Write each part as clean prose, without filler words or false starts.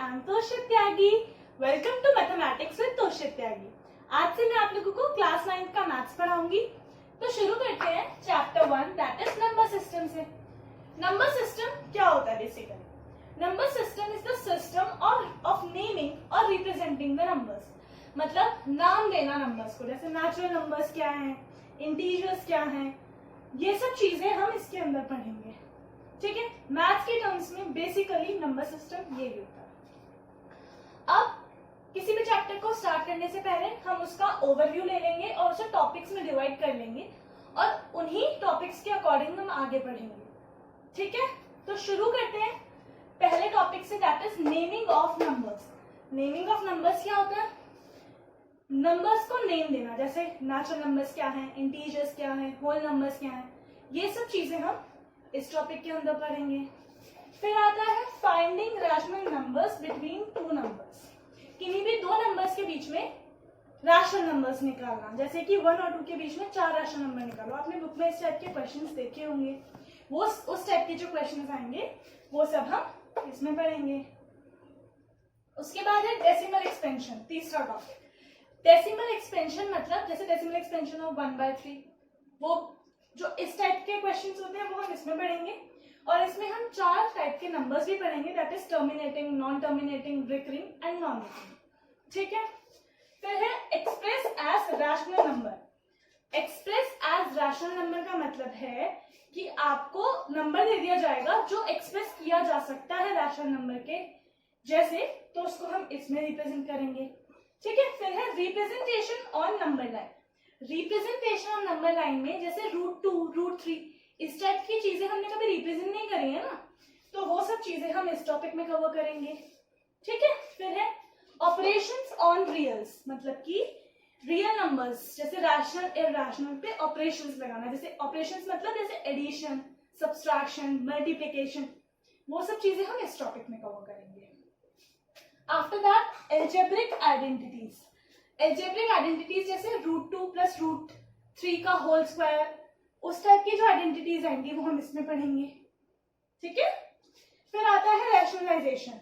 I am Toshit Tyagi. Welcome to mathematics with Toshit Tyagi. आज से मैं आप लोगों को क्लास 9 का मैथ्स पढ़ाऊंगी। तो शुरू करते हैं chapter 1 that is number system से। नंबर सिस्टम क्या होता है basically? Number system is the system of naming और रिप्रेजेंटिंग द नंबर्स। मतलब नाम देना नंबर्स को, जैसे नेचुरल नंबर्स क्या हैं, इंटीजर्स क्या हैं, ये सब चीजें हम इसके अंदर पढ़ेंगे। ठीक है, मैथ्स के टर्म्स में बेसिकली नंबर सिस्टम ये भी होता है। अब किसी भी चैप्टर को स्टार्ट करने से पहले हम उसका ओवरव्यू ले लेंगे और उसे टॉपिक्स में डिवाइड कर लेंगे और उन्हीं टॉपिक्स के अकॉर्डिंग हम आगे पढ़ेंगे। ठीक है, तो शुरू करते हैं पहले टॉपिक से, that is naming of numbers. Naming of numbers क्या होता है? नंबर्स को नेम देना, जैसे नेचुरल नंबर्स क्या हैं, इंटीजर्स क्या हैं, होल नंबर्स क्या हैं, ये सब चीजें हम इस टॉपिक के अंदर पढ़ेंगे। फिर आता है finding rational numbers between two numbers. किन्हीं भी दो नंबर्स के बीच में रैशनल नंबर्स निकालना, जैसे कि 1 और 2 के बीच में 4 रैशनल नंबर निकालो। आपने बुक में इस टाइप के क्वेश्चंस देखे होंगे, वो उस टाइप के जो क्वेश्चंस आएंगे वो सब हम इसमें पढ़ेंगे। उसके बाद है डेसिमल एक्सपेंशन, तीसरा टॉपिक। डेसिमल एक्सपेंशन मतलब जैसे डेसिमल एक्सपेंशन ऑफ 1/3, वो जो इस टाइप के क्वेश्चंस होते हैं वो हम इसमें पढ़ेंगे। और इसमें हम 4 टाइप के नंबर्स भी पढ़ेंगे, that is terminating, non terminating, recurring and non recurring. ठीक है, फिर है express as rational number. Express as rational number का मतलब है कि आपको नंबर दे दिया जाएगा जो एक्सप्रेस किया जा सकता है रैशनल नंबर के जैसे, तो उसको हम इसमें रिप्रेजेंट करेंगे। ठीक है, फिर है representation on number line. Representation on number line में जैसे √2, √3 इस टाइप की चीजें हमने कभी रिप्रेजेंट नहीं करी है ना, तो वो सब चीजें हम इस टॉपिक में कवर करेंगे। ठीक है, फिर है ऑपरेशंस ऑन रियल्स, मतलब कि रियल नंबर्स जैसे रैशनल, इरैशनल पे ऑपरेशंस लगाना। जैसे ऑपरेशंस मतलब जैसे एडिशन, सब्सट्रैक्शन, मल्टीप्लिकेशन, वो सब चीजें हम इस टॉपिक में कवर करेंगे। After that algebraic identities. Algebraic identities जैसे √2 + √3 का होल स्क्वायर, उस टाइप की जो आइडेंटिटीज आएंगी वो हम इसमें पढ़ेंगे। ठीक है, फिर आता है रैशनलाइजेशन।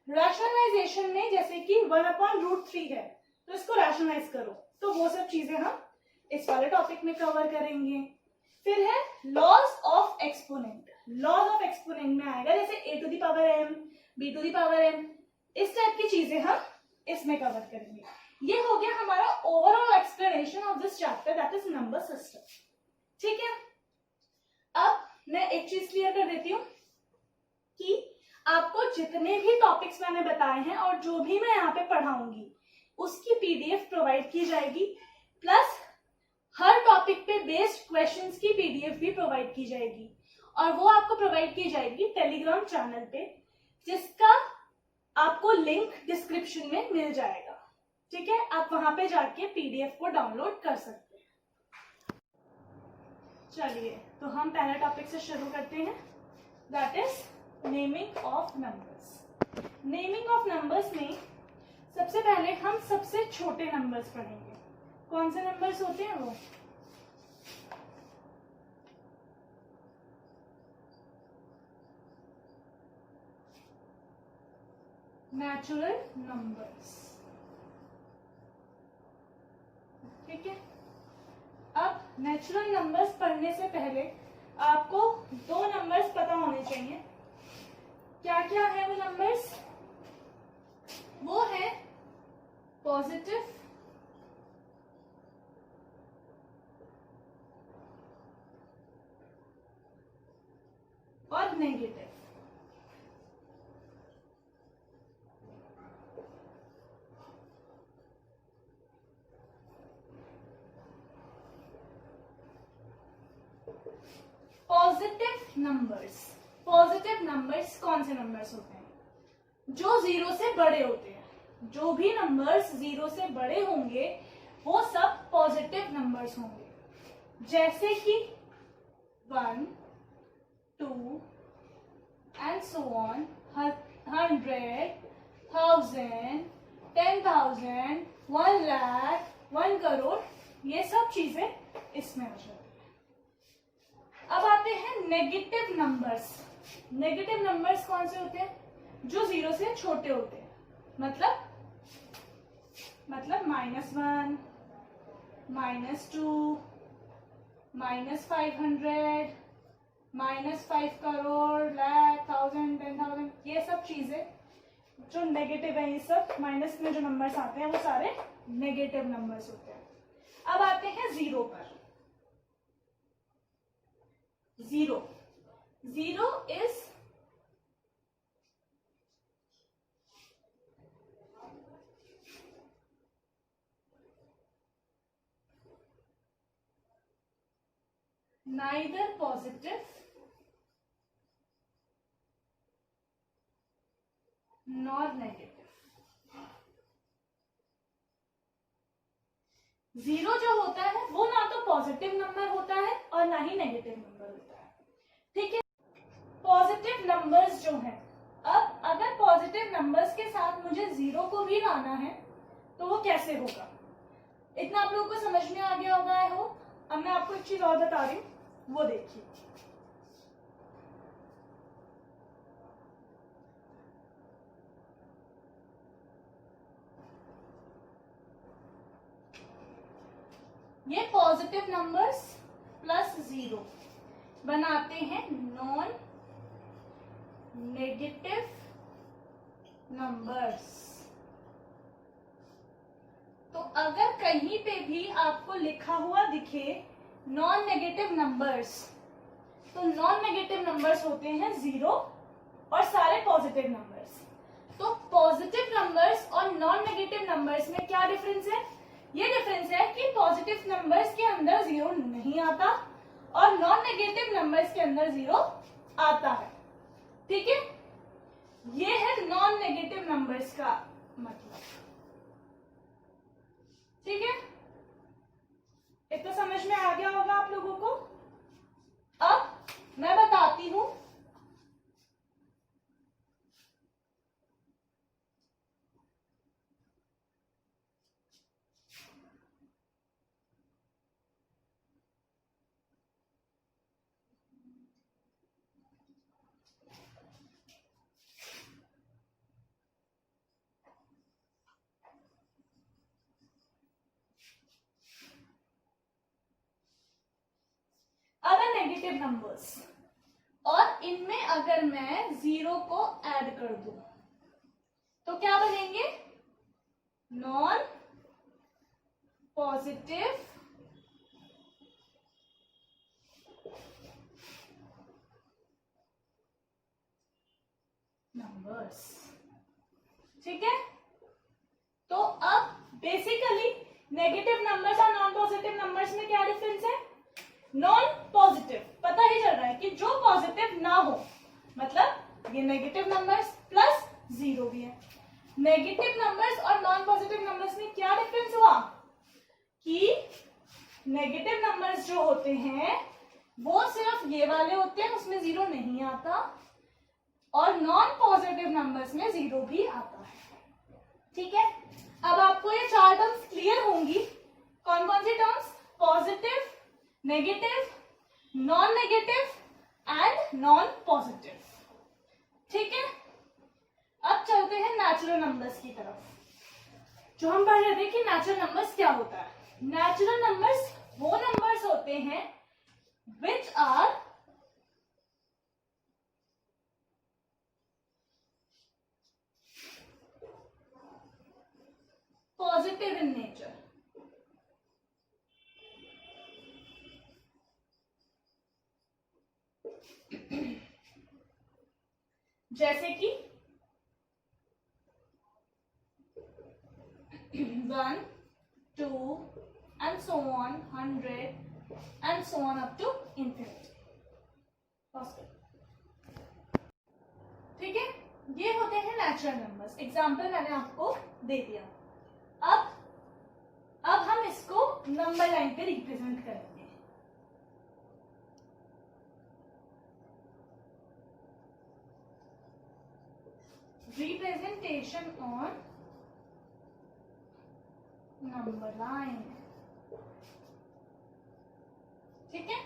रैशनलाइजेशन में जैसे कि 1/√3 है तो इसको रैशनलाइज करो, तो वो सब चीजें हम इस वाले टॉपिक में कवर करेंगे। फिर है laws of exponent. Laws of exponent में आएगा जैसे a⁴m, b⁴m, इस टाइप की चीजें हम इसमें कवर करेंगे। ये हो गया हमारा overall explanation of this chapter that is number system. ठीक है, अब मैं एक चीज क्लियर कर देती हूँ कि आपको जितने भी टॉपिक्स मैंने बताए हैं और जो भी मैं यहाँ पे पढ़ाऊंगी उसकी पीडीएफ प्रोवाइड की जाएगी, प्लस हर टॉपिक पे बेस्ड क्वेश्चंस की पीडीएफ भी प्रोवाइड की जाएगी। और वो आपको प्रोवाइड की जाएगी टेलीग्राम चैनल पे, जिसका आपको लिंक डिस्क्रिप्शन में मिल जाएगा। ठीक है, आप वहां पे जाके पीडीएफ को डाउनलोड कर सकते हैं। चलिए, तो हम पहले टॉपिक से शुरू करते हैं, that is naming of numbers. Naming of numbers में सबसे पहले हम सबसे छोटे नंबर्स पढ़ेंगे। कौन से नंबर्स होते हैं वो? Natural numbers. ठीक है, अब नेचुरल नंबर्स पढ़ने से पहले आपको 2 नंबर्स पता होने चाहिए। क्या क्या है वो नंबर्स? वो है पॉजिटिव और negative. Positive numbers. Positive numbers कौन से नंबर्स होते हैं? जो 0 से बड़े होते हैं। जो भी नंबर्स 0 से बड़े होंगे वो सब पॉजिटिव नंबर्स होंगे, जैसे कि 1, 2 and so on, 100, 1000, 10,000, 1 lakh, 1 crore, ये सब चीजें इसमें आ जाती है। अब आते हैं नेगेटिव नंबर्स। नेगेटिव नंबर्स कौन से होते हैं? जो 0 से छोटे होते हैं। मतलब -1, -2, -500, -5 करोड़, लाख, 1000, 10,000, ये सब चीजें जो नेगेटिव है, ये सब माइनस में जो नंबर्स आते हैं वो सारे नेगेटिव नंबर्स होते हैं। अब आते हैं जीरो पर। Zero is neither positive nor negative। Zero जो होता है वो ना तो पॉजिटिव नंबर होता है और ना ही नेगेटिव नंबर होता है, ठीक है। पॉजिटिव नंबर्स जो है, अब अगर पॉजिटिव नंबर्स के साथ मुझे जीरो को भी लाना है तो वो कैसे होगा, इतना आप लोगों को समझ में आ गया होगा आई होप। अब मैं आपको एक चीज और बता रही हूँ, वो देखिए। ये पॉजिटिव नंबर्स प्लस जीरो बनाते हैं नॉन नेगेटिव नंबर्स। तो अगर कहीं पे भी आपको लिखा हुआ दिखे नॉन नेगेटिव नंबर्स, तो नॉन नेगेटिव नंबर्स होते हैं जीरो और सारे पॉजिटिव नंबर्स। तो पॉजिटिव नंबर्स और नॉन नेगेटिव नंबर्स में क्या डिफरेंस है? ये डिफरेंस है कि पॉजिटिव नंबर्स के अंदर जीरो नहीं आता और नॉन नेगेटिव नंबर्स के अंदर जीरो आता है, ठीक है। ये है नॉन नेगेटिव नंबर्स का मतलब, ठीक है। इतना समझ में आ गया होगा आप लोगों को। अब मैं बताती हूं अगर नेगेटिव नंबर्स और इनमें अगर मैं जीरो को ऐड कर दूं तो क्या बनेंगे? नॉन पॉजिटिव नंबर्स, ठीक है। तो अब बेसिकली नेगेटिव नंबर्स और नॉन पॉजिटिव नंबर्स में क्या डिफरेंस है? नॉन पॉजिटिव पता ही चल रहा है कि जो पॉजिटिव ना हो, मतलब ये नेगेटिव नंबर्स प्लस जीरो भी है। नेगेटिव नंबर्स और नॉन पॉजिटिव नंबर्स में क्या डिफरेंस हुआ कि नेगेटिव नंबर्स जो होते हैं वो सिर्फ ये वाले होते हैं, उसमें जीरो नहीं आता, और नॉन पॉजिटिव नंबर्स में जीरो भी आता है, ठीक है। अब आपको ये चार टर्म्स क्लियर होंगी। कौन कौन सी terms? Positive, negative, non negative and non positive, ठीक है। अब चलते हैं नेचुरल नंबर्स की तरफ। जो हम पढ़ रहे थे कि नेचुरल नंबर्स क्या होता है। नेचुरल नंबर्स वो नंबर्स होते हैं which are positive in nature. जैसे कि 1, 2 and so on, 100 and so on up to infinity, ठीक है। ये होते हैं नेचुरल नंबर्स। एग्जाम्पल मैंने आपको दे दिया। अब हम इसको नंबर लाइन पे रिप्रेजेंट करेंगे। रिप्रेजेंटेशन ऑन नंबर लाइन, ठीक है।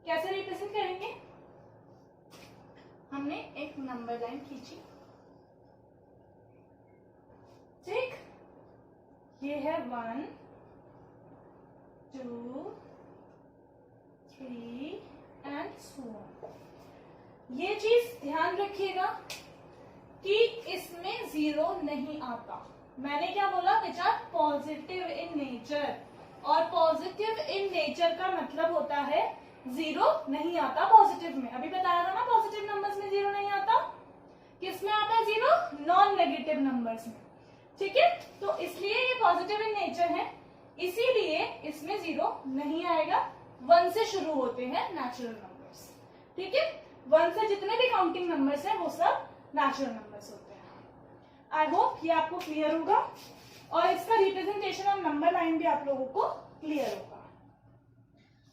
कैसे रिप्रेजेंट करेंगे? हमने एक नंबर लाइन खींची, ये है 1 2 3 एंड सो ऑन। ये चीज ध्यान रखिएगा कि इसमें 0 नहीं आता। मैंने क्या बोला, which are positive in nature, और पॉजिटिव इन नेचर का मतलब होता है 0 नहीं आता पॉजिटिव में। अभी बताया था ना, पॉजिटिव नंबर्स में 0 नहीं आता। किस में आता है 0? नॉन नेगेटिव नंबर्स में। ठीक है, तो इसलिए ये पॉजिटिव इन नेचर है, इसीलिए इसमें 0 नहीं आएगा। 1 से शुरू होते हैं नेचुरल नंबर्स। ठीक है, 1 से जितने भी काउंटिंग नंबर्स हैं वो सब नेचुरल नंबर्स होते हैं। आई होप ये आपको क्लियर होगा और इसका रिप्रेजेंटेशन ऑफ नंबर लाइन भी आप लोगों को क्लियर होगा।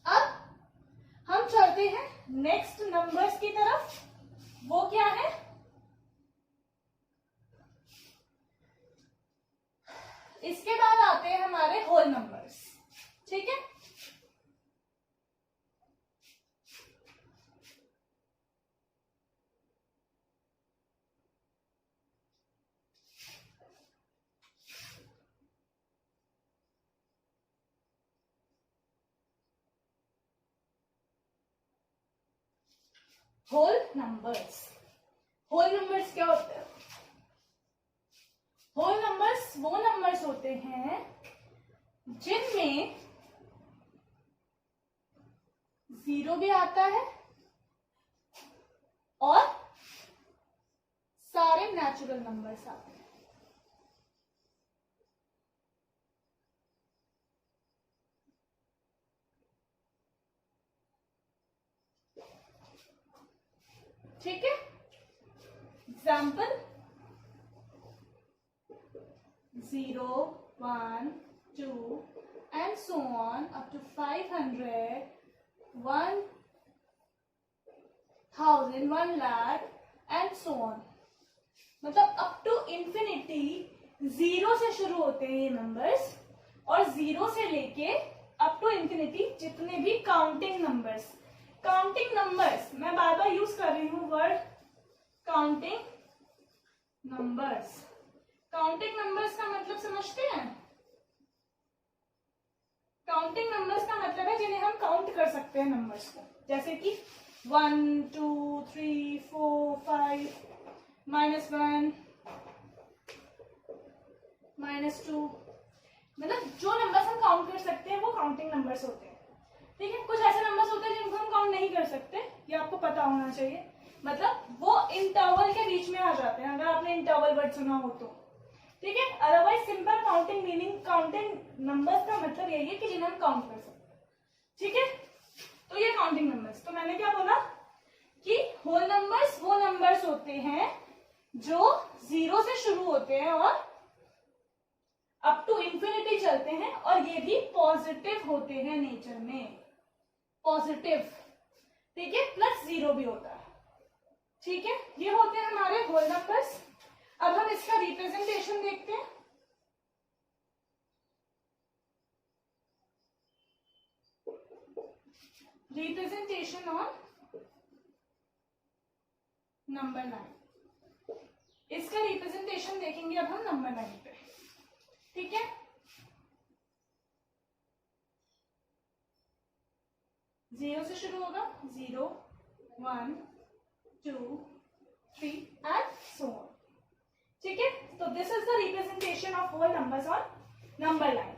अब हम चलते हैं नेक्स्ट नंबर्स की तरफ। वो क्या है? इसके बाद आते हैं हमारे होल नंबर्स। ठीक है, होल नंबर्स। होल नंबर्स क्या होते हैं? होल नंबर्स वो नंबर्स होते हैं जिनमें 0 भी आता है और सारे नेचुरल नंबर्स आते हैं। ठीक है, example 0 1 2 and so on up to 500 1000 1 lakh and so on। मतलब अप टू इंफिनिटी 0 से शुरू होते हैं ये नंबर्स, और 0 से लेके अप टू इंफिनिटी जितने भी काउंटिंग नंबर्स। काउंटिंग नंबर्स मैं बार बार यूज कर रही हूं word counting numbers. Counting numbers का मतलब समझते हैं? काउंटिंग नंबर्स का मतलब है जिन्हें हम काउंट कर सकते हैं नंबर्स को, जैसे कि 1 2 3 4 5 -1 -2, मतलब जो नंबर्स हम काउंट कर सकते हैं वो काउंटिंग नंबर्स होते हैं। ठीक है, कुछ ऐसे नंबर्स होते हैं जिनको हम काउंट नहीं कर सकते, ये आपको पता होना चाहिए। मतलब वो इंटरवल के बीच में आ जाते हैं, अगर आपने इंटरवल वर्ड सुना हो तो। ठीक है, otherwise simple counting meaning counting numbers का मतलब यही है कि जिन्हें हम काउंट कर सकते हैं। ठीक है, तो ये काउंटिंग नंबर्स। तो मैंने क्या बोला कि होल नंबर्स वो नंबर्स होते हैं जो 0 से शुरू होते हैं और अप टू इंफिनिटी चलते हैं, और ये भी पॉजिटिव होते हैं नेचर में, पॉजिटिव। ठीक है, प्लस 0 भी होता है। ठीक है, ये होते हैं हमारे होल नंबर्स। अब हम इसका रिप्रेजेंटेशन देखते हैं। Representation on number line. इसका रिप्रेजेंटेशन देखेंगे अब हम नंबर लाइन पे। ठीक है, 0 से शुरू होगा, 0 1 2 3 एंड सो ऑन। ठीक है, तो this is the representation of whole numbers on number line.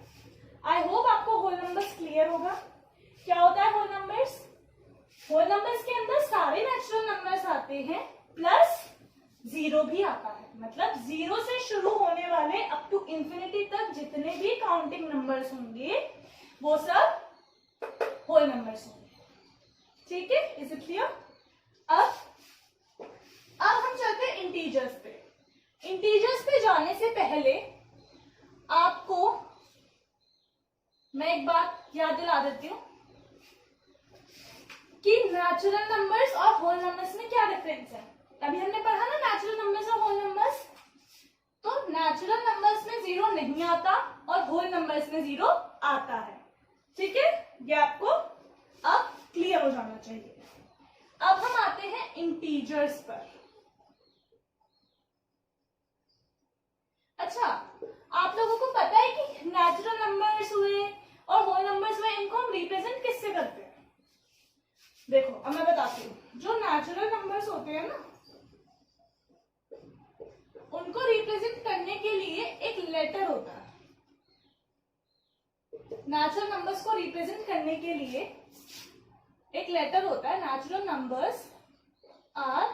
I hope आपको होल नंबर्स क्लियर होगा। क्या होता है होल नंबर्स? होल नंबर्स के अंदर सारे नेचुरल नंबर्स आते हैं, प्लस 0 भी आता है। मतलब 0 से शुरू होने वाले अप टू इंफिनिटी तक जितने भी काउंटिंग नंबर्स होंगे वो सब होल नंबर्स होंगे। ठीक है, इज इट क्लियर? अब हम चलते हैं इंटीजर्स पे। इंटीजर्स पे जाने से पहले आपको मैं एक बात याद दिला देती हूं कि नेचुरल नंबर्स और होल नंबर्स में क्या डिफरेंस है। अभी हमने पढ़ा ना नेचुरल नंबर्स और होल नंबर्स। तो नेचुरल नंबर्स में 0 नहीं आता और होल नंबर्स में 0 आता है। ठीक है, ये आपको अब क्लियर हो जाना चाहिए। अब हम आते हैं इंटीजर्स पर। अच्छा, आप लोगों को पता है कि नंबर्स हुए और होल नंबर्स हुए, इनको हम रिप्रेजेंट किससे करते हैं? देखो अब मैं बताती हूँ, जो नेचुरल नंबर्स होते हैं ना, उनको रिप्रेजेंट करने के लिए एक लेटर होता है। नेचुरल नंबर्स को रिप्रेजेंट करने के लिए एक लेटर होता है। Natural numbers are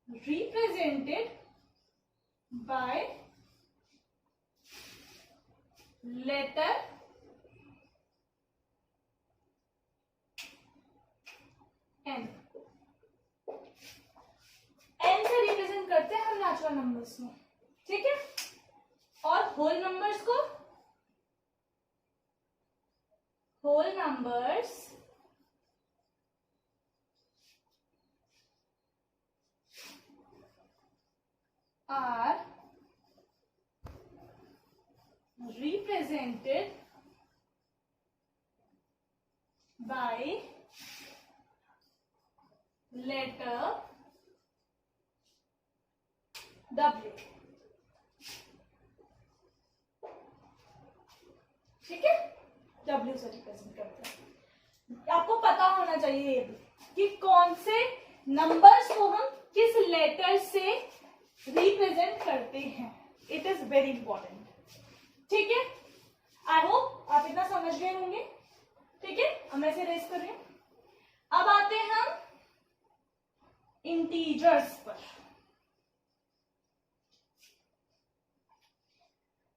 represented by letter N. N से रिप्रेजेंट करते हैं हम नेचुरल नंबर्स में, ठीक है। और होल नंबर्स को, whole numbers are represented by letter W, ठीक है। W से रिप्रेजेंट करते हैं। आपको पता होना चाहिए ये भी कि कौन से नंबर्स को हम किस लेटर से रिप्रेजेंट करते हैं। इट इज वेरी इंपॉर्टेंट, ठीक है। आई होप आप इतना समझ गए होंगे, ठीक है। अब मैं इसे रेस कर रही हूं। अब आते हैं हम इंटीजर्स पर।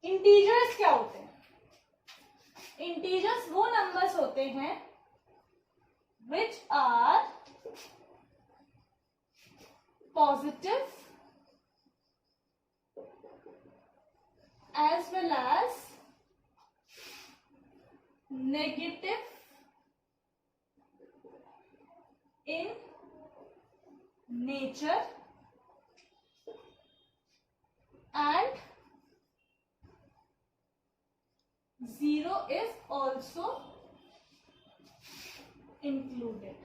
इंटीजर्स क्या होते हैं? इंटीजर्स वो नंबर्स होते हैं which are positive as well as negative in nature and 0 is also included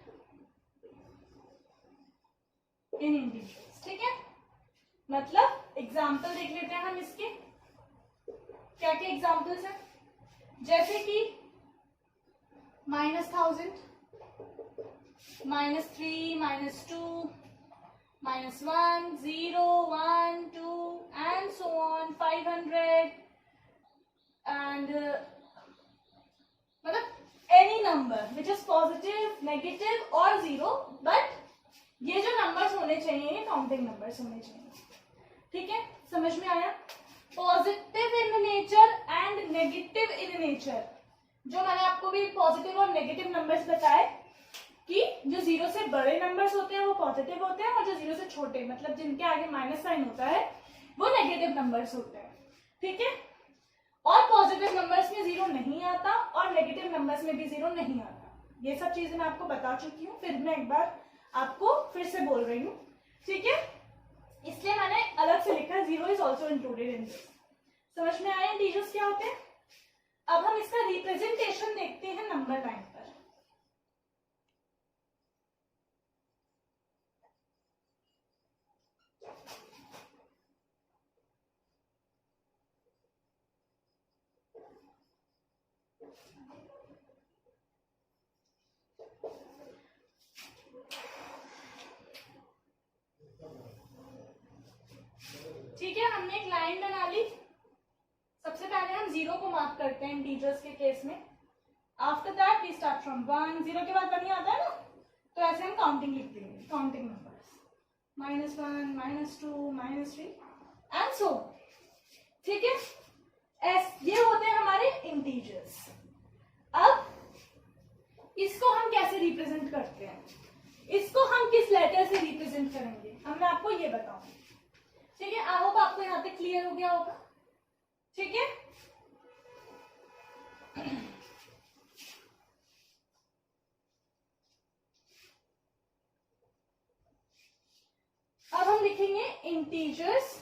in integers, ठीक है। मतलब एग्जाम्पल देख लेते हैं हम इसके, क्या क्या एग्जाम्पल्स हैं। जैसे कि -1000, -3, -2, -1, 0, 1, 2 and so on, 500 and मतलब any number which is positive, negative और 0, बट ये जो नंबर्स होने चाहिए ये काउंटिंग नंबर्स होने चाहिए, ठीक है। समझ में आया? Positive in nature and negative in nature. जो मैंने आपको भी पॉजिटिव और नेगेटिव नंबर्स बताए कि जो 0 से बड़े नंबर्स होते हैं वो पॉजिटिव होते हैं और जो 0 से छोटे मतलब जिनके आगे माइनस साइन होता है वो नेगेटिव नंबर्स होते हैं, ठीक है। और पॉजिटिव नंबर्स में 0 नहीं आता और नेगेटिव नंबर्स में भी 0 नहीं आता। ये सब चीजें मैं आपको बता चुकी हूँ, फिर मैं एक बार आपको फिर से बोल रही हूँ, ठीक है। इसलिए मैंने अलग से लिखा है 0 is also included in this. समझ में आया इंटीजर्स क्या होते हैं? अब हम इसका रिप्रेजेंटेशन देखते हैं नंबर लाइन पर। ठीक है, हमने एक लाइन बना ली। सबसे पहले हम 0 को मार्क करते हैं इंटीजर्स के केस में। After that we start from 1। 0 के बाद 1 ही आता है ना, तो ऐसे हम काउंटिंग लिख देंगे, काउंटिंग नंबर्स -1, -2, -3 एंड सो, ठीक है। ये होते हैं हमारे इंटीजर्स। अब इसको हम कैसे रिप्रेजेंट करते हैं, इसको हम किस लेटर से रिप्रेजेंट करेंगे, अब मैं आपको ये बताऊंगी, ठीक है। आई होप आपको यहाँ तक क्लियर हो गया होगा, ठीक है। अब हम लिखेंगे integers.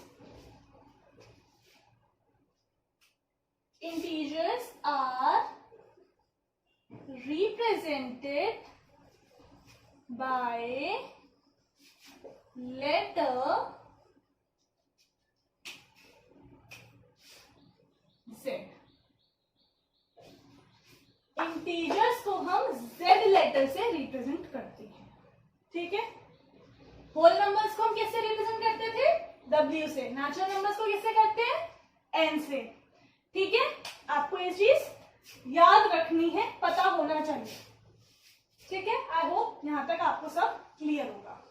Integers are represented by letter integers को हम Z लेटर से रिप्रेजेंट करते हैं, ठीक है। होल नंबर्स को हम किससे रिप्रेजेंट करते थे? W से। नेचुरल नंबर्स को किससे करते हैं? N से, ठीक है। आपको ये चीज याद रखनी है, पता होना चाहिए, ठीक है। आई होप यहां तक आपको सब क्लियर होगा।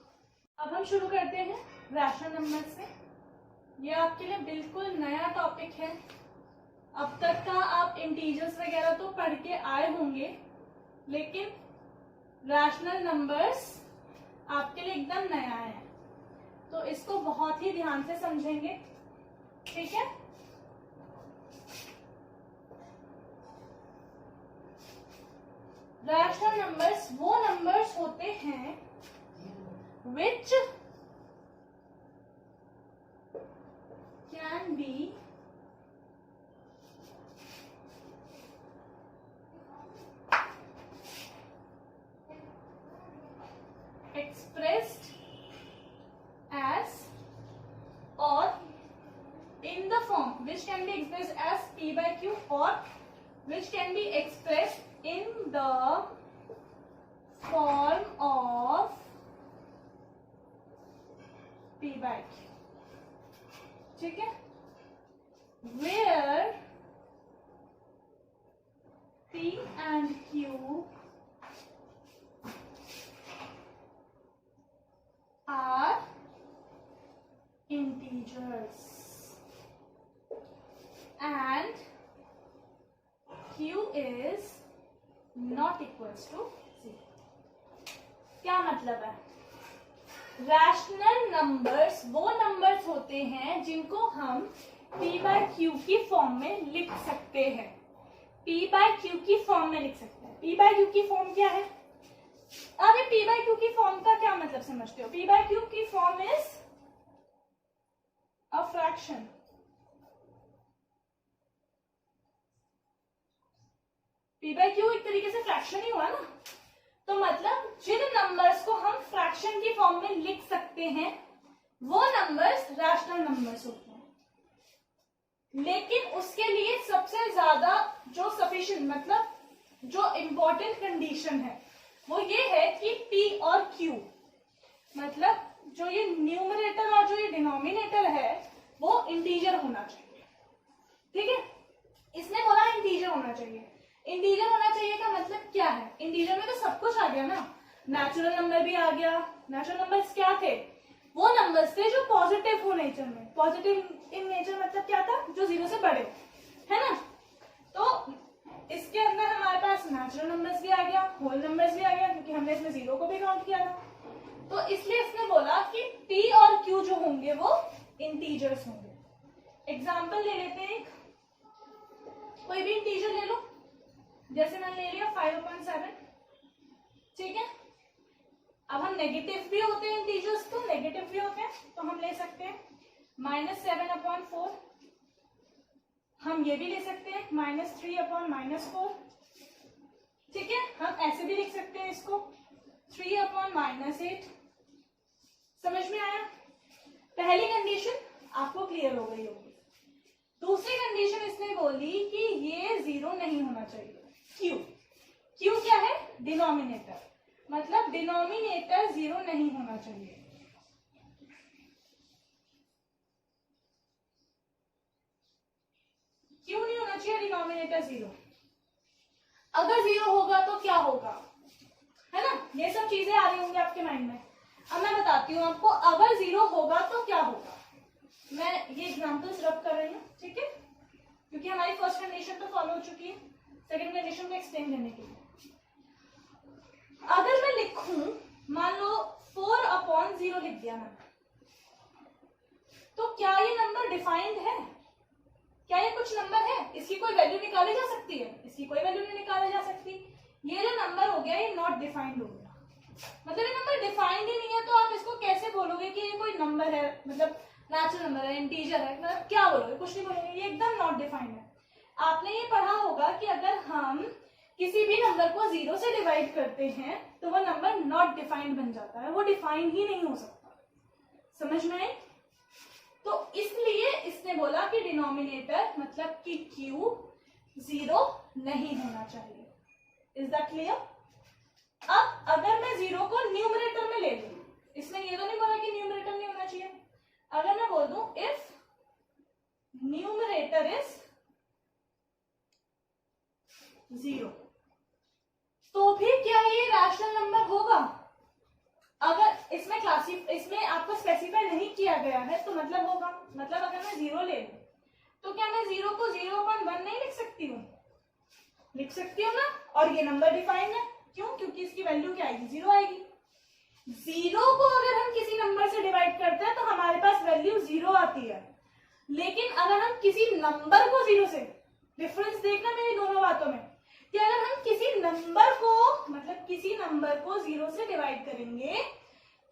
अब हम शुरू करते हैं रैशनल नंबर से। ये आपके लिए बिल्कुल नया टॉपिक है। अब तक का आप इंटीजर्स वगैरह तो पढ़ के आए होंगे, लेकिन रैशनल नंबर्स आपके लिए एकदम नया है, तो इसको बहुत ही ध्यान से समझेंगे, ठीक है। रैशनल नंबर्स वो नंबर्स होते हैं which can be expressed as or in the form which can be expressed as P by Q or which can be expressed in the form of P by Q, ठीक है। Where P and Q are integers and Q is not equals to 0। क्या मतलब है? Rational numbers वो numbers होते हैं जिनको हम P बाय Q की फॉर्म में लिख सकते हैं। P बाय Q की फॉर्म में लिख सकते हैं। P बाय Q की फॉर्म क्या है? अब ये P बाय Q की फॉर्म का क्या मतलब समझते हो? P बाय Q की form is a fraction. P by Q एक तरीके से फ्रैक्शन ही हुआ ना, तो मतलब जिन नंबर्स को हम फ्रैक्शन की फॉर्म में लिख सकते हैं वो नंबर्स रैशनल नंबर्स होते हैं। लेकिन उसके लिए सबसे ज्यादा जो सफिशिएंट मतलब जो इंपॉर्टेंट कंडीशन है वो ये है कि P और Q मतलब जो ये न्यूमरेटर और जो ये डिनोमिनेटर है वो इंटीजर होना चाहिए, ठीक है। इसने बोला इंटीजर होना चाहिए। इंटीजर होना चाहिए का मतलब क्या है? इंटीजर में तो सब कुछ आ गया ना, नेचुरल नंबर भी आ गया। नेचुरल नंबर्स क्या थे? वो नंबर्स थे जो पॉजिटिव हो नेचर में। पॉजिटिव इन नेचर मतलब क्या था? जो 0 से बड़े, है ना। तो इसके अंदर हमारे पास नेचुरल नंबर्स भी आ गया, होल नंबर्स भी आ गया, क्योंकि हमने इसमें 0 को भी काउंट किया था। तो इसलिए इसने बोला कि P और Q जो होंगे वो इंटीजर्स होंगे। एग्जाम्पल ले लेते हैं, कोई भी इंटीजर ले लो, जैसे मैंने ले लिया 5/7, ठीक है। अब हम नेगेटिव भी होते हैं इंटीजर्स, तो नेगेटिव भी होते हैं तो हम ले सकते हैं -7/4। हम ये भी ले सकते हैं -3/-4, ठीक है। हम ऐसे भी लिख सकते हैं इसको 3/-8। समझ में आया? पहली कंडीशन आपको क्लियर हो गई होगी। दूसरी कंडीशन इसने बोली कि ये 0 नहीं होना चाहिए। Q क्या है? डिनोमिनेटर, मतलब डिनोमिनेटर 0 नहीं होना चाहिए। क्यों नहीं होना चाहिए डिनोमिनेटर 0? अगर 0 होगा तो क्या होगा, है ना। ये सब चीजें आ रही होंगी आपके माइंड में। अब मैं बताती हूँ आपको, अगर 0 होगा तो क्या होगा। मैं ये एग्जाम्पल्स रब कर रही हूँ, ठीक है, क्योंकि हमारी फर्स्ट कंडीशन तो फॉलो हो चुकी है। सेकंड कंडीशन को एक्सप्लेन करने के लिए अगर मैं लिखूं, मान लो 4/0 लिख दिया मैंने, तो क्या ये नंबर डिफाइंड है? क्या ये कुछ नंबर है? इसकी कोई वैल्यू निकाली जा सकती है? इसकी कोई वैल्यू नहीं निकाली जा सकती। ये जो नंबर हो गया ये नॉट डिफाइंड हो गया, मतलब ये नंबर डिफाइंड ही नहीं है। तो आप इसको कैसे बोलोगे कि ये कोई नंबर है, मतलब नेचुरल नंबर है, इंटीजर है, मतलब क्या बोलोगे? कुछ नहीं बोलोगे, ये एकदम नॉट डिफाइंड है। आपने ये पढ़ा होगा कि अगर हम किसी भी नंबर को 0 से डिवाइड करते हैं तो वो नंबर नॉट डिफाइंड बन जाता है, वो डिफाइंड ही नहीं हो सकता। समझ में आई? तो इसलिए इसने बोला कि डिनोमिनेटर मतलब कि Q 0 नहीं होना चाहिए। Is that clear? अब अगर मैं 0 को न्यूमरेटर में ले लूं, इसमें ये तो नहीं बोला कि न्यूमरेटर नहीं होना चाहिए। अगर मैं बोल दूं इफ न्यूमरेटर इज 0, तो भी क्या ये रैशनल नंबर होगा? अगर इसमें आपको स्पेसिफाई नहीं किया गया है तो मतलब होगा। मतलब अगर मैं 0 ले लूं तो क्या मैं 0 को 0.1 नहीं लिख सकती हूँ? लिख सकती हूँ ना। और ये नंबर डिफाइंड है, क्यों? क्योंकि इसकी वैल्यू क्या आएगी? 0 आएगी। 0 को अगर हम किसी नंबर से डिवाइड करते हैं तो हमारे पास वैल्यू 0 आती है। लेकिन अगर हम किसी नंबर को 0 से, डिफरेंस देखना मेरी दोनों बातों में, कि अगर हम किसी नंबर को 0 से डिवाइड करेंगे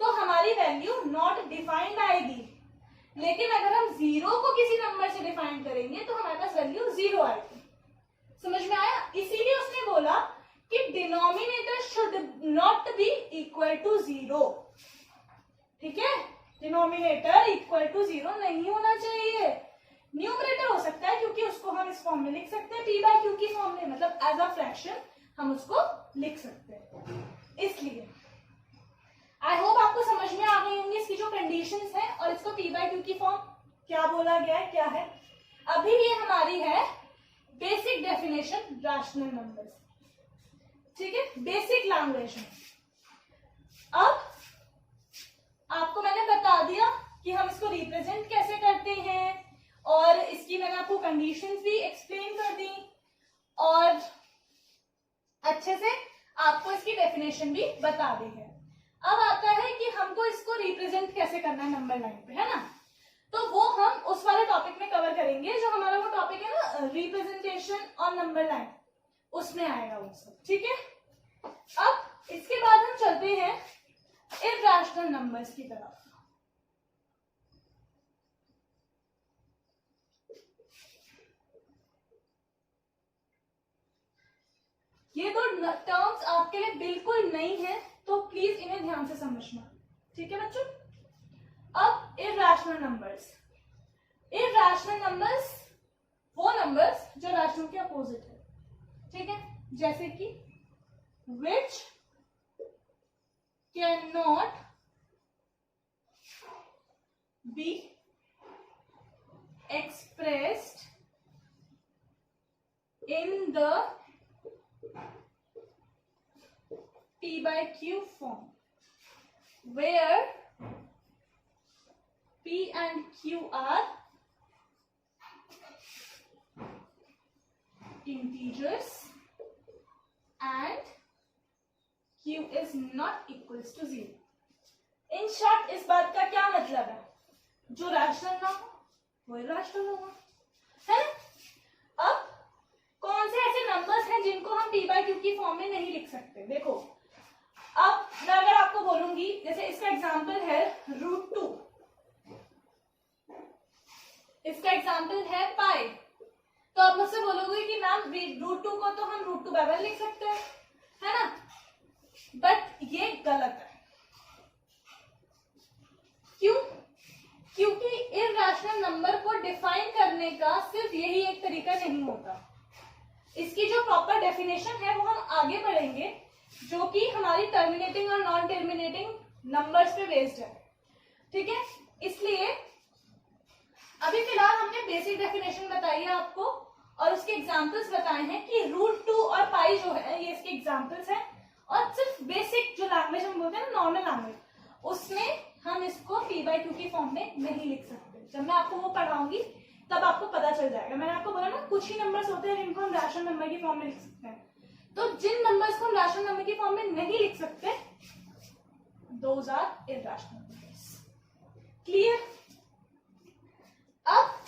तो हमारी वैल्यू नॉट डिफाइंड आएगी। लेकिन अगर हम 0 को किसी नंबर से डिफाइन करेंगे तो हमारे पास वैल्यू 0 आएगी। समझ में आया? इसीलिए उसने बोला कि denominator should not be equal to 0। ठीक है, डिनोमिनेटर इक्वल टू 0 नहीं होना चाहिए। न्यूमरेटर हो सकता है क्योंकि उसको हम इस फॉर्म में लिख सकते हैं, पी बाय क्यू की फॉर्म में, मतलब एज अ फ्रैक्शन हम उसको लिख सकते हैं। इसलिए आई होप आपको समझ में आ गई होंगी इसकी जो कंडीशंस है और इसको पी बाय क्यू की फॉर्म क्या बोला गया है, क्या है। अभी ये हमारी है बेसिक डेफिनेशन रैशनल नंबर्स। ठीक है, बेसिक लैंग्वेज में। अब आपको मैंने बता दिया कि हम इसको रिप्रेजेंट कैसे करते हैं और इसकी मैंने आपको कंडीशंस भी एक्सप्लेन कर दी और अच्छे से आपको इसकी डेफिनेशन भी बता दी है। अब आता है कि हमको इसको रिप्रेजेंट कैसे करना है नंबर लाइन पे, है ना। तो वो हम उस वाले टॉपिक में कवर करेंगे जो हमारा वो टॉपिक है ना, रिप्रेजेंटेशन ऑन नंबर लाइन, उसमें आएगा वो सब। ठीक है, अब इसके बाद हम चलते हैं इर्रेशनल नंबर्स की तरफ। ये दो टर्म्स आपके लिए बिल्कुल नई है तो प्लीज इन्हें ध्यान से समझना। ठीक है बच्चों। अब इर्रेशनल नंबर्स। इर्रेशनल नंबर्स वो नंबर्स जो रैशनल के अपोजिट है। ठीक है, जैसे कि which cannot be expressed in the P by Q form, where P and Q are integers and Q is not equals to 0. In short, इस बात का क्या मतलब है? जो रैशनल ना हो वो इर्रेशनल होगा, है ना। अब कौन से ऐसे नंबर्स हैं जिनको हम P by Q की फॉर्म में नहीं लिख सकते? देखो, अब मैं अगर आपको बोलूंगी, जैसे इसका एग्जांपल है √2, इसका एग्जांपल है पाई, तो आप मुझसे बोलोगे कि मैम √2 को तो हम √2 लिख सकते हैं, है ना। बट ये गलत है। क्यों? क्योंकि इर्रेशनल नंबर को डिफाइन करने का सिर्फ यही एक तरीका नहीं होता। इसकी जो प्रॉपर डेफिनेशन है वो हम आगे बढ़ेंगे, जो कि हमारी टर्मिनेटिंग और नॉन टर्मिनेटिंग नंबर्स पे बेस्ड है। ठीक है, इसलिए अभी फिलहाल हमने बेसिक डेफिनेशन बताई है आपको और उसके एग्जांपल्स बताए हैं कि √2 और पाई जो है ये इसके एग्जांपल्स हैं। और सिर्फ बेसिक जो लैंग्वेज हम बोलते हैं ना, नॉर्मल लैंग्वेज, उसमें हम इसको P by Q की फॉर्म में नहीं लिख सकते। जब मैं आपको वो पढ़ाऊंगी तब आपको पता चल जाएगा। मैंने आपको बोला ना, कुछ ही नंबर्स होते हैं जिनको हम रैशनल नंबर की फॉर्म में लिख सकते हैं। तो जिन नंबर्स को हम रैशनल नंबर की फॉर्म में नहीं लिख सकते, those are irrational numbers. Clear? अब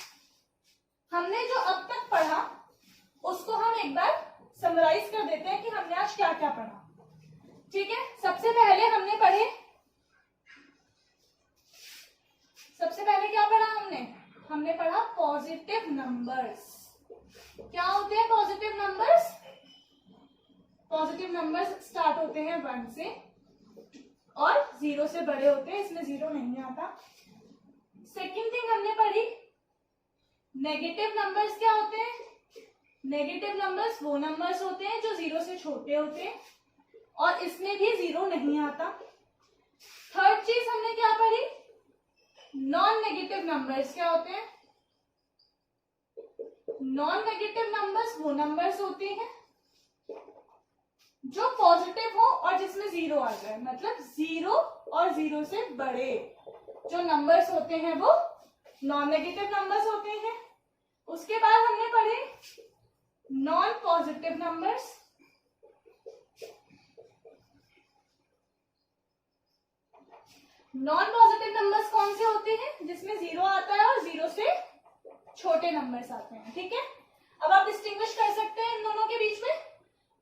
हमने जो अब तक पढ़ा उसको हम एक बार समराइज कर देते हैं कि हमने आज क्या क्या पढ़ा। ठीक है, सबसे पहले क्या पढ़ा हमने पढ़ा पॉजिटिव नंबर्स। क्या होते हैं positive numbers? Positive numbers start होते हैं 1 से और 0 से बड़े होते हैं, इसमें 0 नहीं आता। सेकेंड थिंग हमने पढ़ी नेगेटिव नंबर्स क्या होते हैं? नेगेटिव नंबर्स वो नंबर्स होते हैं जो 0 से छोटे होते हैं और इसमें भी 0 नहीं आता। थर्ड चीज हमने क्या पढ़ी, नॉन नेगेटिव नंबर्स क्या होते हैं। नॉन नेगेटिव नंबर्स वो नंबर्स होते हैं जो पॉजिटिव हो और जिसमें 0 आ जाए, मतलब 0 और 0 से बड़े जो नंबर्स होते हैं वो नॉन नेगेटिव नंबर्स होते हैं। उसके बाद हमने पढ़े non positive numbers. Non positive numbers कौन से होते हैं, जिसमें 0 आता है और 0 से छोटे नंबर्स आते हैं। ठीक है, अब आप डिस्टिंग्विश कर सकते हैं इन दोनों के बीच में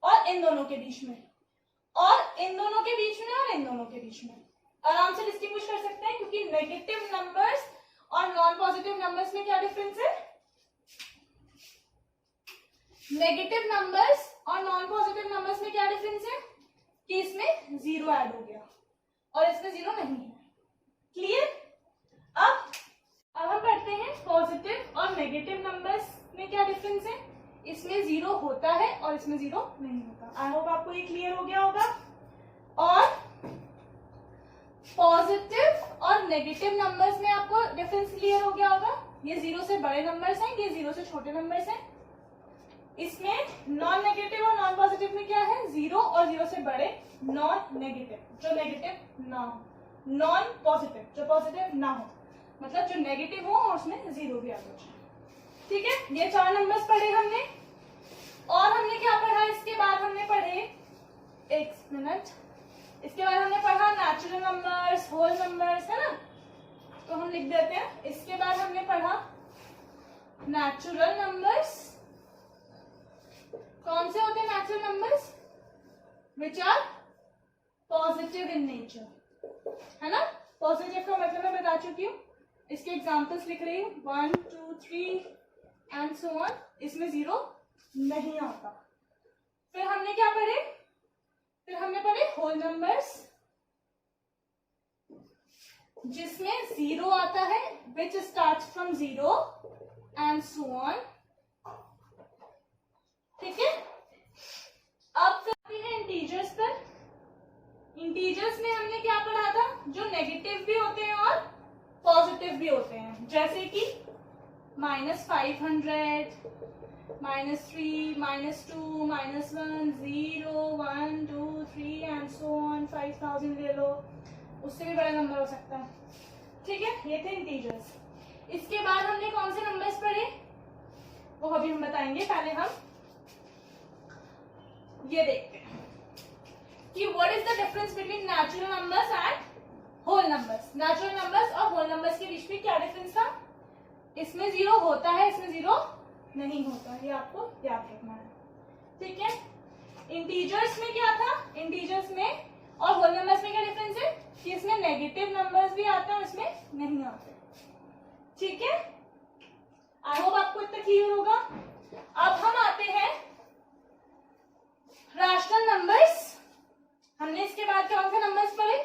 और इन दोनों के बीच में, और इन दोनों के बीच में और इन दोनों के बीच में आराम से डिस्टिंग्विश कर सकते हैं, क्योंकि नेगेटिव नंबर्स और नॉन पॉजिटिव नंबर्स में क्या डिफरेंस है। नेगेटिव नंबर्स और नॉन पॉजिटिव नंबर्स में क्या डिफरेंस है कि इसमें 0 ऐड हो गया और इसमें 0 नहीं है। क्लियर। अब हम पढ़ते हैं पॉजिटिव और नेगेटिव नंबर्स में क्या डिफरेंस है। इसमें 0 होता है और इसमें 0 नहीं होता। आई होप आपको ये क्लियर हो गया होगा। और पॉजिटिव और नेगेटिव नंबर्स में आपको डिफरेंस क्लियर हो गया होगा। ये 0 से बड़े नंबर्स हैं, ये 0 से छोटे नंबर्स हैं। इसमें नॉन नेगेटिव और नॉन पॉजिटिव में क्या है, 0 और 0 से बड़े नॉन नेगेटिव, जो नेगेटिव ना हो, नॉन पॉजिटिव जो पॉजिटिव ना हो, मतलब जो नेगेटिव हो और उसमें 0 भी आ जाए। ठीक है, ये 4 नंबर्स पढ़े हमने। और हमने क्या पढ़ा, इसके बाद हमने पढ़े, एक मिनट, इसके बाद हमने पढ़ा नेचुरल नंबर्स, होल नंबर्स, है ना, तो हम लिख देते हैं। इसके बाद हमने पढ़ा नेचुरल नंबर्स। कौन से होते हैं natural numbers, which are positive in nature, है ना। पॉजिटिव का मतलब मैं बता चुकी हूँ, इसके एग्जांपल्स लिख रही हूँ, 1 2 3 एंड सो ऑन। इसमें 0 नहीं आता। फिर हमने क्या पढ़े, फिर हमने पढ़े होल नंबर्स, जिसमें 0 आता है, विच starts from 0 and so on. ठीक है, अब करते हैं इंटीजर्स पर। इंटीजर्स में हमने क्या पढ़ा था, जो नेगेटिव भी होते हैं और पॉजिटिव भी होते हैं, जैसे कि -500, -3, -2, -1, 0, 1 2 3 एंड सो ऑन। 5000 ले लो, उससे भी बड़ा नंबर हो सकता है। ठीक है, ये थे इंटीजर्स। इसके बाद हमने कौन से नंबर्स पढ़े वो अभी हम बताएंगे। पहले हम ये देखते हैं कि what is the difference between natural numbers and whole numbers. Natural numbers और होल नंबर्स के बीच में क्या डिफरेंस था। इसमें 0 होता है, इसमें 0 नहीं होता, ये आपको याद रखना है। ठीक है, इंटीजर्स में क्या था, इंटीजर्स में और होल नंबर्स में क्या डिफरेंस है कि इसमें नेगेटिव नंबर्स भी आते हैं और इसमें नहीं आते। ठीक है, आई होप आपको इतना क्लियर होगा। अब हम आते हैं रैशनल नंबर्स। हमने इसके बाद कौन से नंबर्स पढ़े,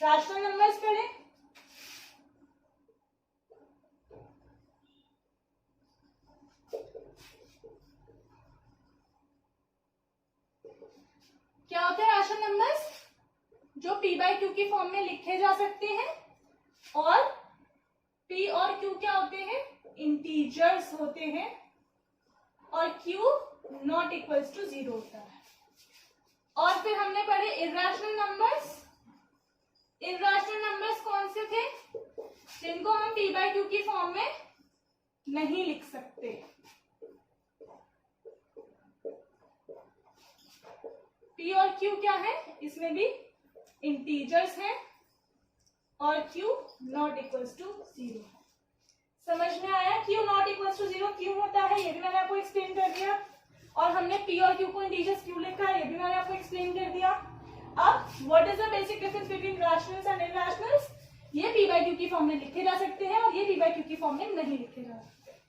रैशनल नंबर्स पढ़े। क्या होते हैं रैशनल नंबर्स, जो p बाई क्यू की फॉर्म में लिखे जा सकते हैं, और p और q क्या होते हैं, इंटीजर्स होते हैं, और q नॉट इक्वल्स टू 0 होता है। और फिर हमने पढ़े इर्रेशनल नंबर्स। इर्रेशनल नंबर्स कौन से थे, जिनको हम p बाई क्यू की फॉर्म में नहीं लिख सकते। p और q क्या है, इसमें भी इंटीजर्स हैं, और q नॉट इक्वल्स टू 0। समझ में आया, q नॉट इक्वल्स टू 0 क्यों होता है, ये भी मैंने आपको एक्सप्लेन कर दिया। और हमने p और q को इंटीजर्स क्यों लिखा है, ये भी मैंने आपको एक्सप्लेन कर दिया। अब what is the basic difference between rationals and irrationals. ये p बाई क्यू की फॉर्म में लिखे जा सकते हैं और ये p बाई क्यू की फॉर्म में नहीं लिखे जा सकते।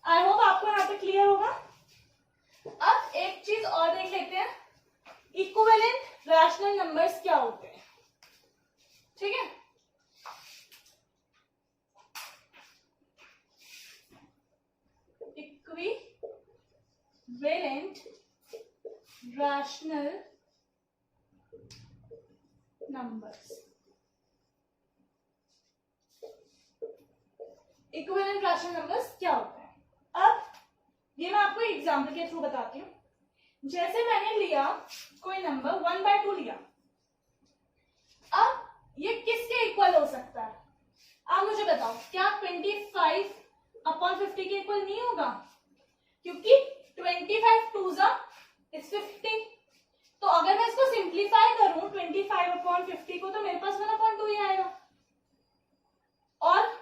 आई होप आपको यहाँ पे क्लियर होगा। अब एक चीज और देख लेते हैं, इक्विवेलेंट रैशनल नंबर्स क्या होते हैं। ठीक है, equivalent rational numbers. Equivalent rational numbers क्या होता है? अब ये मैं आपको एग्जाम्पल के थ्रू बताती हूँ। जैसे मैंने लिया कोई नंबर 1/2 लिया, अब ये किसके इक्वल हो सकता है? आप मुझे बताओ, क्या 25/50 के इक्वल नहीं होगा? क्योंकि 25 2s is 50। तो अगर मैं इसको सिंप्लीफाई करूं 25/50 को, तो मेरे पास 1/2 ही आएगा। और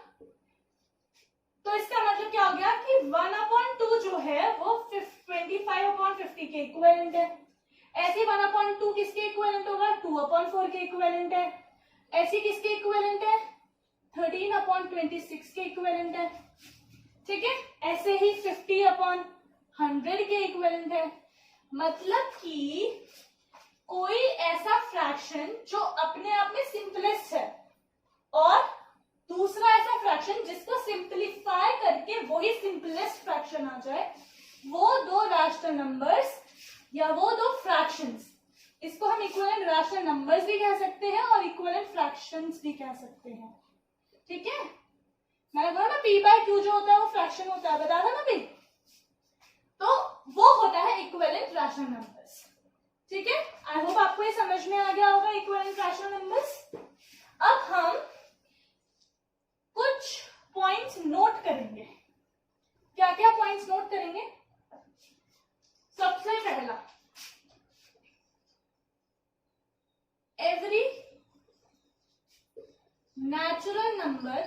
तो इसका मतलब क्या हो गया कि 1/2 जो है वो 25/50 के इक्विवेलेंट है। ऐसे 1/2 किसके इक्विवेलेंट होगा? 2/4 के इक्विवेलेंट है। ऐसे किसके इक्विवेलेंट है? 13/26 के इक्विवेलेंट है। ठीक है, ऐसे ही 50/100 के इक्विवेलेंट है। मतलब कि कोई ऐसा फ्रैक्शन जो अपने आप में सिंपलेस्ट है और दूसरा ऐसा फ्रैक्शन जिसको सिंपलीफाई करके वही सिंपलेस्ट फ्रैक्शन आ जाए, वो दो रैशनल नंबर्स या वो दो फ्रैक्शंस, इसको हम इक्विवेलेंट रैशनल नंबर्स भी कह सकते हैं और इक्विवेलेंट फ्रैक्शंस भी कह सकते हैं। ठीक है, मैंने बोला ना p/q जो होता है वो फ्रैक्शन होता है, बता था ना भी। तो वो होता है इक्विवेलेंट रैशनल नंबर्स। ठीक है, आई होप आपको ये समझ में आ गया होगा इक्विवेलेंट रैशनल नंबर्स। अब हम कुछ पॉइंट्स नोट करेंगे। क्या क्या पॉइंट्स नोट करेंगे? सबसे पहला, every natural number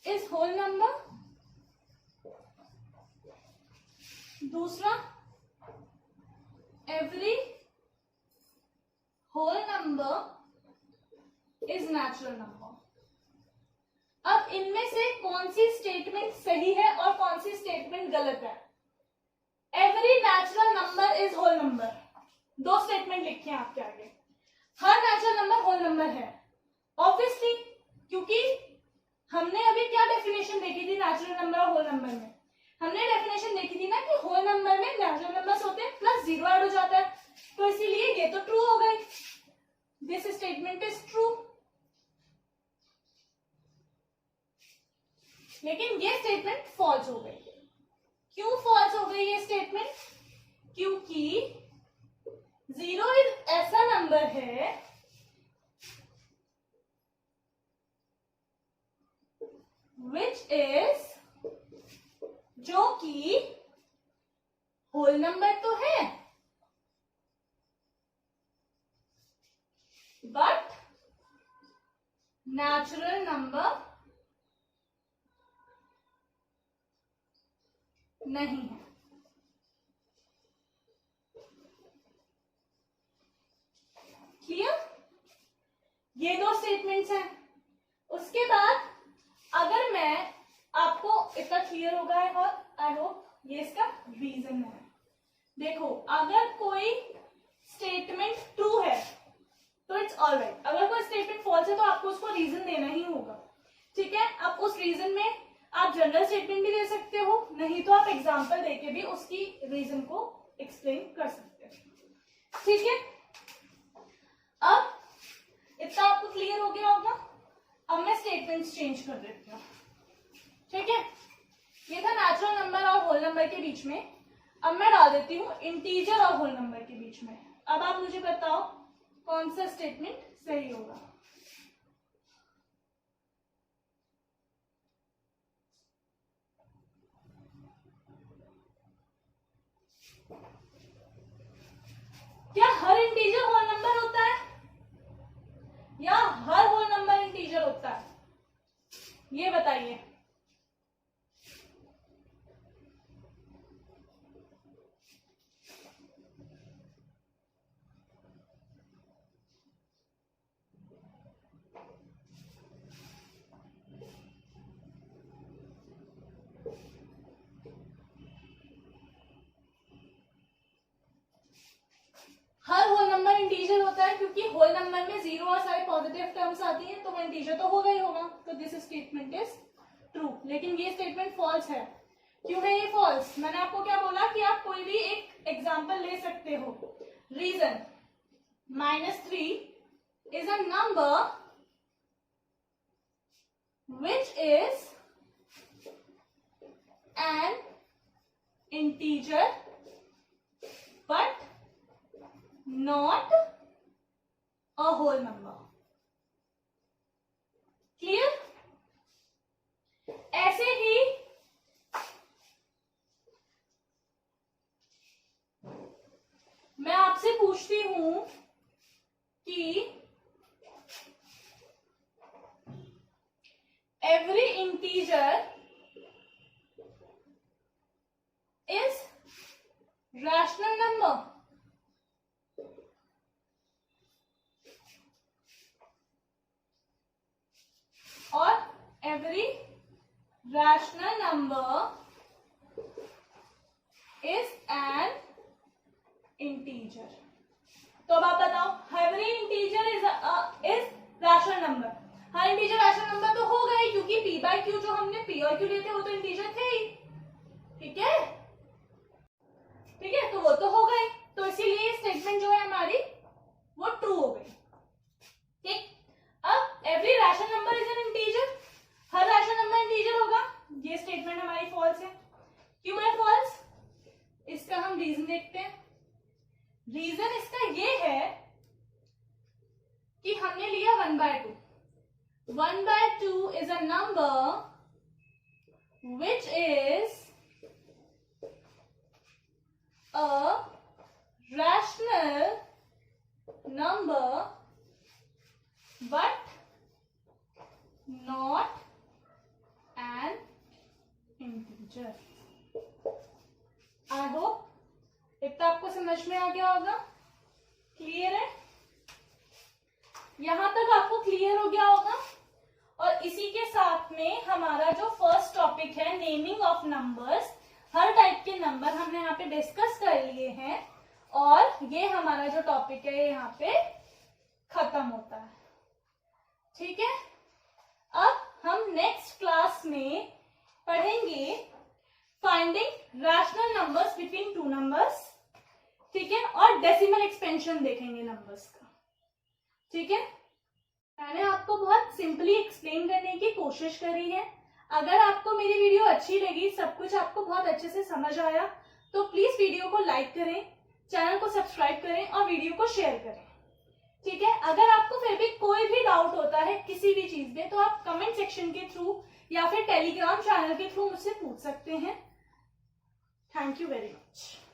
is whole number. दूसरा, every whole number is natural number. अब इनमें से कौन सी स्टेटमेंट सही है और कौन सी स्टेटमेंट गलत है? Every natural number is whole number, दो स्टेटमेंट लिखे हैं आपके आगे। हर नेचुरल नंबर होल नंबर है ऑब्वियसली, क्योंकि हमने अभी क्या डेफिनेशन देखी थी नेचुरल नंबर और होल नंबर में? हमने डेफिनेशन देखी थी ना कि होल नंबर में नेचुरल नंबर्स होते हैं प्लस 0 ऐड हो जाता है, तो इसीलिए ये तो ट्रू हो गई, दिस स्टेटमेंट इज ट्रू। लेकिन ये स्टेटमेंट फॉल्स हो गई। क्यों फॉल्स हो गई ये स्टेटमेंट? क्योंकि 0 ऐसा नंबर है विच इज, जो कि होल नंबर तो है बट नेचुरल नंबर नहीं है। क्लियर? ये दो स्टेटमेंट्स हैं। उसके बाद अगर मैं आपको इतना क्लियर होगा है और आई होप ये इसका रीजन है। देखो, अगर कोई स्टेटमेंट ट्रू है तो इट्स ऑलराइट, अगर कोई स्टेटमेंट फॉल्स है तो आपको उसको रीजन देना ही होगा। ठीक है, अब उस रीजन में आप जनरल स्टेटमेंट भी दे सकते हो, नहीं तो आप एग्जांपल देके भी उसकी रीजन को एक्सप्लेन कर सकते हो। ठीक है, अब इतना आपको क्लियर हो गया होगा। अब मैं स्टेटमेंट्स चेंज कर देती हूँ। ठीक है, ये था नेचुरल नंबर और होल नंबर के बीच में। अब मैं डाल देती हूँ इंटीजर और होल नंबर के बीच में। अब आप मुझे बताओ कौन सा स्टेटमेंट सही होगा? क्या हर इंटीजर होल नंबर होता है या हर होल नंबर इंटीजर होता है? ये बताइए। हर होल नंबर इंटीजर होता है क्योंकि होल नंबर में 0 और सारे पॉजिटिव टर्म्स आती हैं, तो वो इंटीजर तो होगा ही होगा। तो दिस स्टेटमेंट इज ट्रू, लेकिन ये स्टेटमेंट फॉल्स है। क्यों है ये फॉल्स? मैंने आपको क्या बोला कि आप कोई भी एक एग्जाम्पल ले सकते हो। Reason, -3 is a number which is an integer but not a whole number. Clear? ऐसे ही मैं आपसे पूछती हूं कि every integer is rational number. और every rational number is an integer. तो अब आप बताओ, every integer is rational number. Her integer rational number तो होगा ही, क्योंकि p by q जो हमने p और q लिए थे वो तो इंटीजर थे ही। ठीक है, ठीक है, तो वो तो होगा ही, तो इसीलिए ये स्टेटमेंट जो है हमारी वो ट्रू हो गई। ठीक, अब every rational number is an integer, her rational number integer होगा, ये स्टेटमेंट हमारी फॉल्स है। क्यों है फॉल्स? इसका हम रीजन देखते हैं। रीजन इसका ये है कि हमने लिया 1/2। 1/2 is a number which is a rational number but not an integer. I hope इतना आपको समझ में आ गया होगा। क्लियर है? यहां तक आपको क्लियर हो गया होगा। और इसी के साथ में हमारा जो फर्स्ट टॉपिक है naming of numbers, her type के नंबर हमने यहाँ पे डिस्कस कर लिए हैं और ये हमारा जो टॉपिक है यहाँ पे खत्म होता है। ठीक है, अब हम नेक्स्ट क्लास में पढ़ेंगे finding rational numbers between two numbers. ठीक है, और डेसिमल एक्सपेंशन देखेंगे नंबर्स का। ठीक है, मैंने आपको बहुत सिंपली एक्सप्लेन करने की कोशिश करी है। अगर आपको मेरी वीडियो अच्छी लगी, सब कुछ आपको बहुत अच्छे से समझ आया, तो प्लीज वीडियो को लाइक करें, चैनल को सब्सक्राइब करें और वीडियो को शेयर करें। ठीक है, अगर आपको फिर भी कोई भी डाउट होता है किसी भी चीज में, तो आप कमेंट सेक्शन के थ्रू या फिर टेलीग्राम चैनल के थ्रू मुझसे पूछ सकते हैं। Thank you very much.